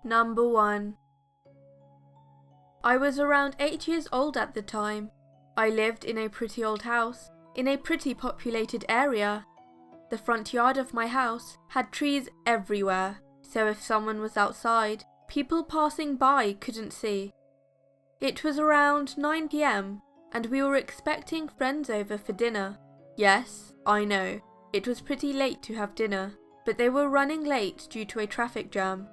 Number 1. I was around 8 years old at the time. I lived in a pretty old house, in a pretty populated area. The front yard of my house had trees everywhere, so if someone was outside, people passing by couldn't see. It was around 9 PM, and we were expecting friends over for dinner. Yes, I know, it was pretty late to have dinner, but they were running late due to a traffic jam.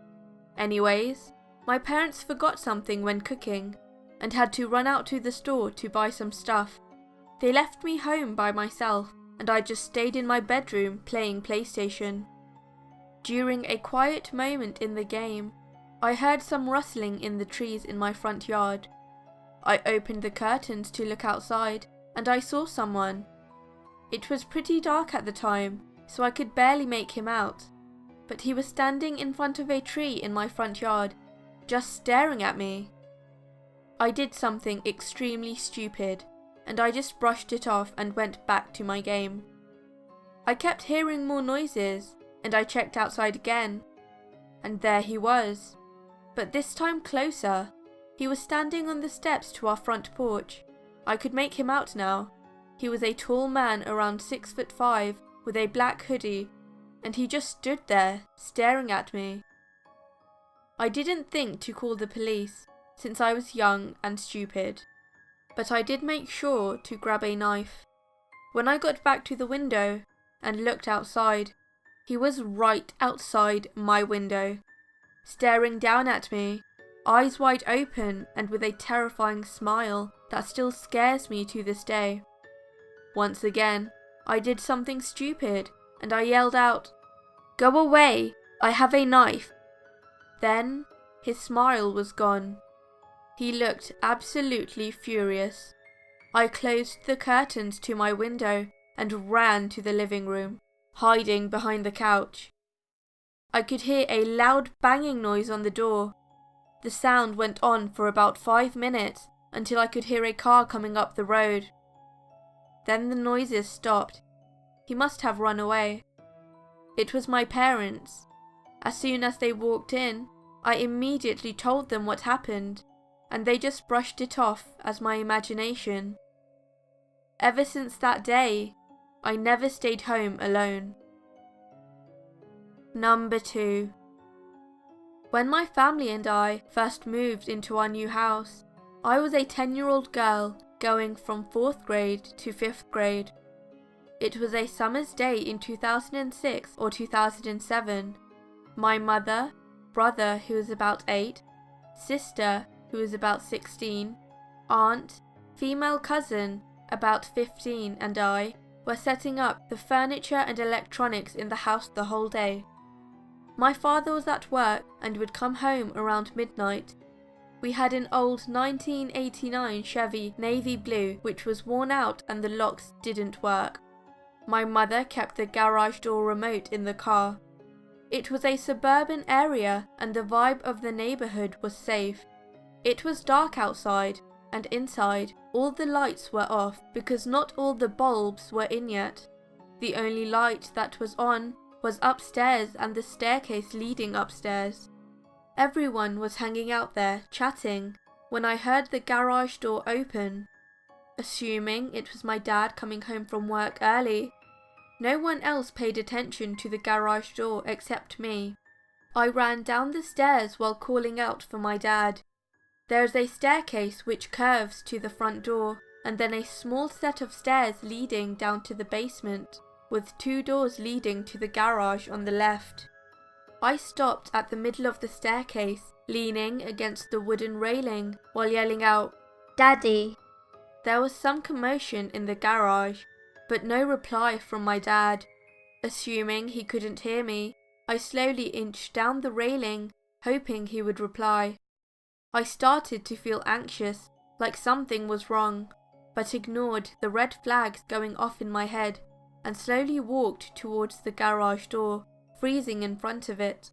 Anyways, my parents forgot something when cooking, and had to run out to the store to buy some stuff. They left me home by myself, and I just stayed in my bedroom playing PlayStation. During a quiet moment in the game, I heard some rustling in the trees in my front yard. I opened the curtains to look outside, and I saw someone. It was pretty dark at the time, so I could barely make him out, but he was standing in front of a tree in my front yard, just staring at me. I did something extremely stupid, and I just brushed it off and went back to my game. I kept hearing more noises, and I checked outside again, and there he was, but this time closer. He was standing on the steps to our front porch. I could make him out now. He was a tall man around 6'5" with a black hoodie, and he just stood there, staring at me. I didn't think to call the police, since I was young and stupid, but I did make sure to grab a knife. When I got back to the window and looked outside, he was right outside my window, staring down at me, eyes wide open and with a terrifying smile that still scares me to this day. Once again, I did something stupid, and I yelled out, "Go away, I have a knife." Then, his smile was gone. He looked absolutely furious. I closed the curtains to my window and ran to the living room, hiding behind the couch. I could hear a loud banging noise on the door. The sound went on for about 5 minutes until I could hear a car coming up the road. Then the noises stopped. He must have run away. It was my parents. As soon as they walked in, I immediately told them what happened, and they just brushed it off as my imagination. Ever since that day, I never stayed home alone. Number 2. When my family and I first moved into our new house, I was a 10-year-old girl going from 4th grade to 5th grade. It was a summer's day in 2006 or 2007. My mother, brother who was about 8, sister who was about 16, aunt, female cousin about 15 and I were setting up the furniture and electronics in the house the whole day. My father was at work and would come home around midnight. We had an old 1989 Chevy navy blue which was worn out and the locks didn't work. My mother kept the garage door remote in the car. It was a suburban area and the vibe of the neighborhood was safe. It was dark outside, and inside all the lights were off because not all the bulbs were in yet. The only light that was on was upstairs and the staircase leading upstairs. Everyone was hanging out there, chatting, when I heard the garage door open. Assuming it was my dad coming home from work early, no one else paid attention to the garage door except me. I ran down the stairs while calling out for my dad. There is a staircase which curves to the front door, and then a small set of stairs leading down to the basement, with 2 doors leading to the garage on the left. I stopped at the middle of the staircase, leaning against the wooden railing, while yelling out, "Daddy!" There was some commotion in the garage, but no reply from my dad. Assuming he couldn't hear me, I slowly inched down the railing, hoping he would reply. I started to feel anxious, like something was wrong, but ignored the red flags going off in my head, and slowly walked towards the garage door, freezing in front of it.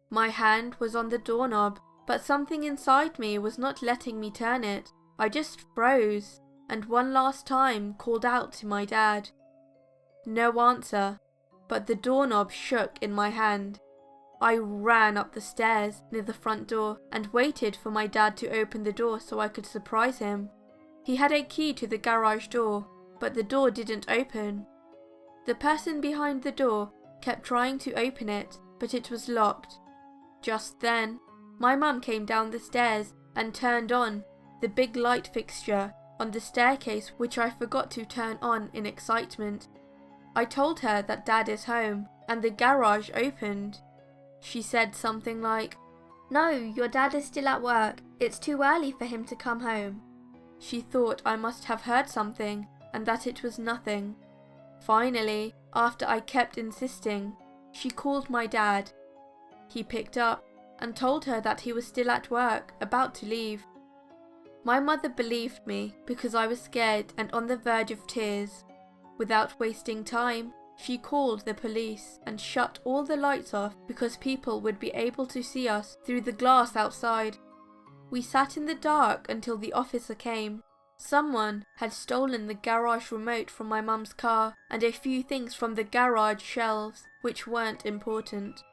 My hand was on the doorknob, but something inside me was not letting me turn it. I just froze, and one last time called out to my dad. No answer, but the doorknob shook in my hand. I ran up the stairs near the front door and waited for my dad to open the door so I could surprise him. He had a key to the garage door, but the door didn't open. The person behind the door kept trying to open it, but it was locked. Just then, my mum came down the stairs and turned on the big light fixture on the staircase, which I forgot to turn on in excitement. I told her that Dad is home and the garage opened. She said something like, "No, your dad is still at work. It's too early for him to come home." She thought I must have heard something and that it was nothing. Finally, after I kept insisting, she called my dad. He picked up and told her that he was still at work, about to leave. My mother believed me because I was scared and on the verge of tears. Without wasting time, she called the police and shut all the lights off because people would be able to see us through the glass outside. We sat in the dark until the officer came. Someone had stolen the garage remote from my mum's car and a few things from the garage shelves which weren't important.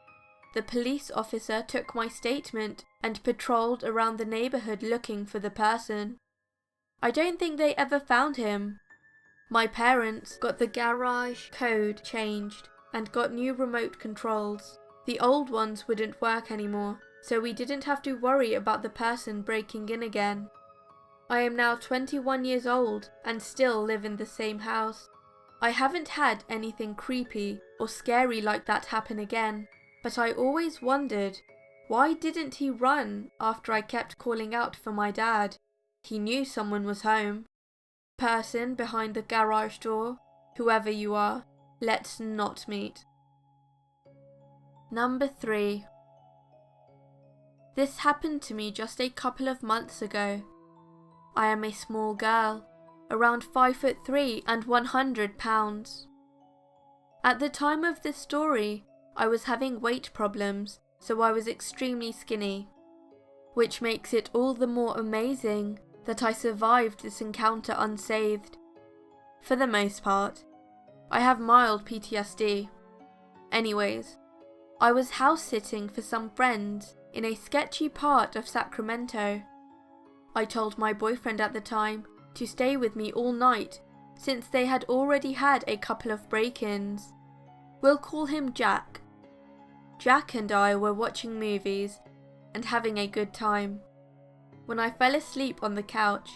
The police officer took my statement and patrolled around the neighborhood looking for the person. I don't think they ever found him. My parents got the garage code changed and got new remote controls. The old ones wouldn't work anymore, so we didn't have to worry about the person breaking in again. I am now 21 years old and still live in the same house. I haven't had anything creepy or scary like that happen again, but I always wondered, why didn't he run after I kept calling out for my dad? He knew someone was home. Person behind the garage door, whoever you are, let's not meet. Number 3. This happened to me just a couple of months ago. I am a small girl, around 5'3" and 100 pounds. At the time of this story, I was having weight problems, so I was extremely skinny, which makes it all the more amazing that I survived this encounter unscathed. For the most part, I have mild PTSD. Anyways, I was house-sitting for some friends in a sketchy part of Sacramento. I told my boyfriend at the time to stay with me all night since they had already had a couple of break-ins. We'll call him Jack. Jack and I were watching movies and having a good time when I fell asleep on the couch.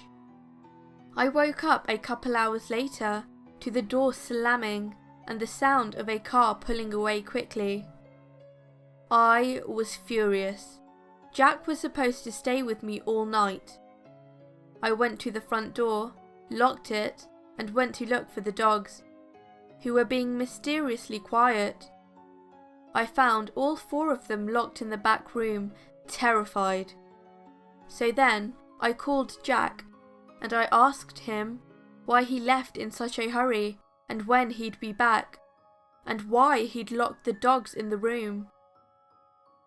I woke up a couple hours later to the door slamming and the sound of a car pulling away quickly. I was furious. Jack was supposed to stay with me all night. I went to the front door, locked it, and went to look for the dogs, who were being mysteriously quiet. I found all 4 of them locked in the back room, terrified. So then I called Jack and I asked him why he left in such a hurry and when he'd be back, and why he'd locked the dogs in the room.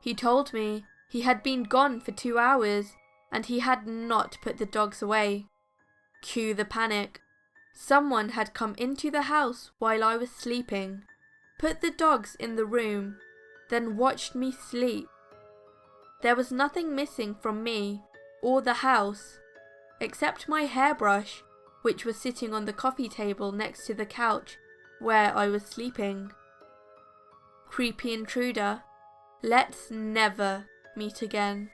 He told me he had been gone for 2 hours and he had not put the dogs away. Cue the panic. Someone had come into the house while I was sleeping, put the dogs in the room, then watched me sleep. There was nothing missing from me or the house, except my hairbrush, which was sitting on the coffee table next to the couch where I was sleeping. Creepy intruder, let's never meet again.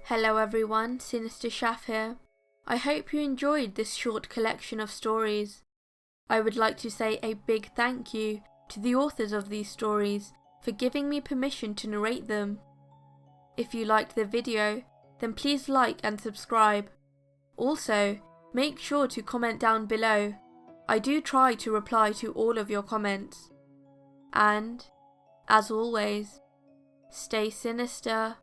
Hello everyone, SinisterShaf here. I hope you enjoyed this short collection of stories. I would like to say a big thank you to the authors of these stories for giving me permission to narrate them. If you liked the video, then please like and subscribe. Also, make sure to comment down below. I do try to reply to all of your comments. And, as always, stay sinister.